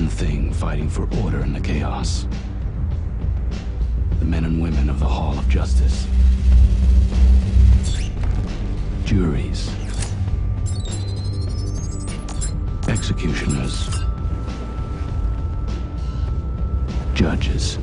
one thing fighting for order in the chaos. The men and women of the Hall of Justice. Juries. Executioners. Judges.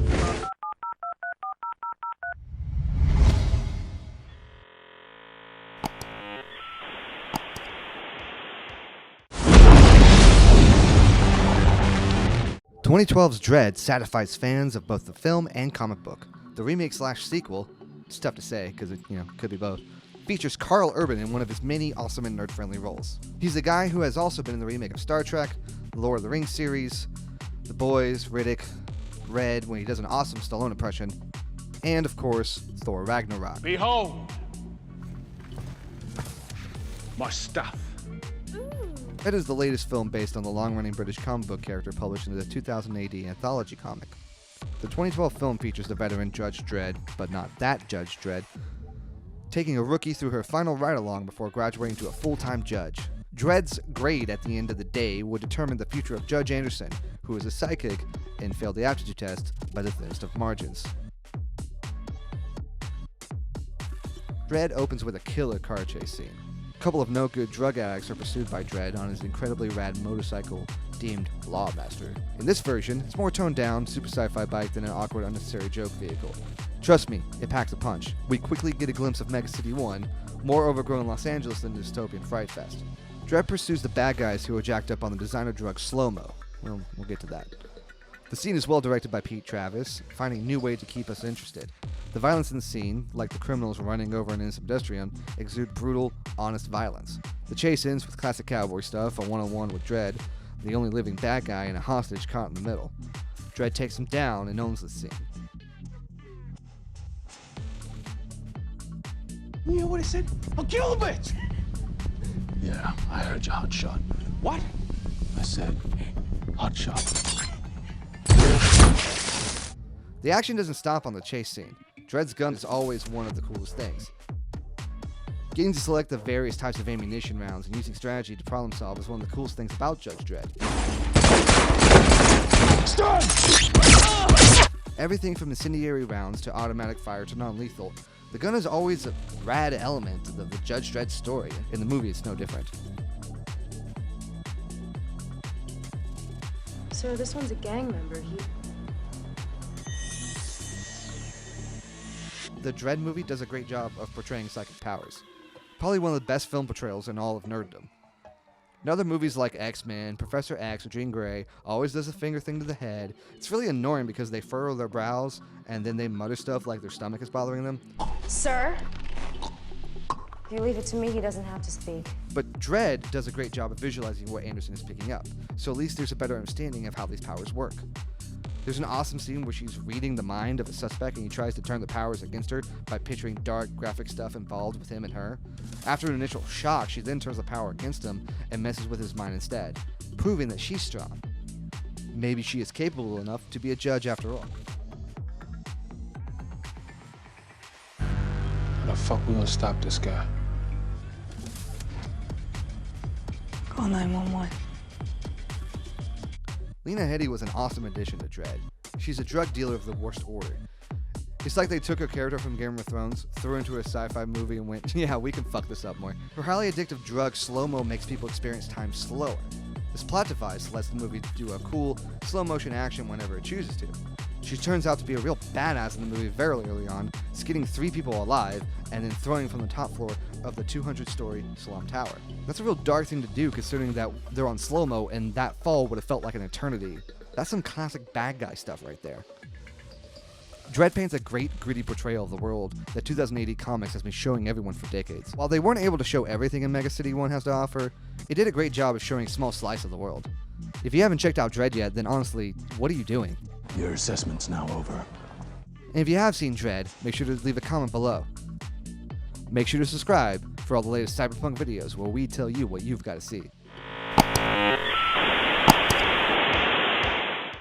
"2012's Dredd satisfies fans of both the film and comic book. The remake/sequel, it's tough to say because it could be both, features Karl Urban in one of his many awesome and nerd-friendly roles. He's the guy who has also been in the remake of Star Trek, the Lord of the Rings series, The Boys, Riddick, Red when he does an awesome Stallone impression, and of course, Thor Ragnarok. Behold, my stuff. Red is the latest film based on the long-running British comic book character published in the 2000 AD anthology comic. The 2012 film features the veteran Judge Dredd, but not that Judge Dredd, taking a rookie through her final ride-along before graduating to a full-time judge. Dredd's grade at the end of the day would determine the future of Judge Andseron, who is a psychic and failed the aptitude test by the thinnest of margins. Dredd opens with a killer car chase scene. A couple of no-good drug addicts are pursued by Dredd on his incredibly rad motorcycle deemed Lawmaster. In this version, it's more toned down, super sci-fi bike than an awkward, unnecessary joke vehicle. Trust me, it packs a punch. We quickly get a glimpse of Mega City 1, more overgrown Los Angeles than the dystopian Fright Fest. Dredd pursues the bad guys who are jacked up on the designer drug slow-mo. We'll get to that. The scene is well directed by Pete Travis, finding a new way to keep us interested. The violence in the scene, like the criminals running over an innocent pedestrian, exude brutal, honest violence. The chase ends with classic cowboy stuff, a one-on-one with Dredd, the only living bad guy and a hostage caught in the middle. Dredd takes him down and owns the scene. You hear what he said? I'll kill the bitch! Yeah, I heard you, hot shot. What? I said, hot shot. The action doesn't stop on the chase scene. Dredd's gun is always one of the coolest things. Getting to select the various types of ammunition rounds and using strategy to problem solve is one of the coolest things about Judge Dredd. Stun! Everything from incendiary rounds to automatic fire to non-lethal, the gun is always a rad element of the Judge Dredd story. In the movie, it's no different. Sir, this one's a gang member. The Dredd movie does a great job of portraying psychic powers. Probably one of the best film portrayals in all of nerddom. In other movies like X-Men, Professor X, or Jean Grey always does a finger thing to the head. It's really annoying because they furrow their brows and then they mutter stuff like their stomach is bothering them. Sir? If you leave it to me, he doesn't have to speak. But Dredd does a great job of visualizing what Andseron is picking up, so at least there's a better understanding of how these powers work. There's an awesome scene where she's reading the mind of a suspect and he tries to turn the powers against her by picturing dark, graphic stuff involved with him and her. After an initial shock, she then turns the power against him and messes with his mind instead, proving that she's strong. Maybe she is capable enough to be a judge after all. How the fuck we gonna stop this guy? Call 911. Lena Headey was an awesome addition to Dredd. She's a drug dealer of the worst order. It's like they took her character from Game of Thrones, threw her into a sci-fi movie and went, yeah, we can fuck this up more. Her highly addictive drug, slow-mo, makes people experience time slower. This plot device lets the movie do a cool, slow-motion action whenever it chooses to. She turns out to be a real badass in the movie very early on, skinning 3 people alive and then throwing from the top floor of the 200-story slum tower. That's a real dark thing to do considering that they're on slow-mo and that fall would have felt like an eternity. That's some classic bad guy stuff right there. Dredd paints a great, gritty portrayal of the world that 2080 Comics has been showing everyone for decades. While they weren't able to show everything in Mega City 1 has to offer, it did a great job of showing a small slice of the world. If you haven't checked out Dredd yet, then honestly, what are you doing? Your assessment's now over. And if you have seen Dredd, make sure to leave a comment below. Make sure to subscribe for all the latest Cyberpunk videos where we tell you what you've got to see.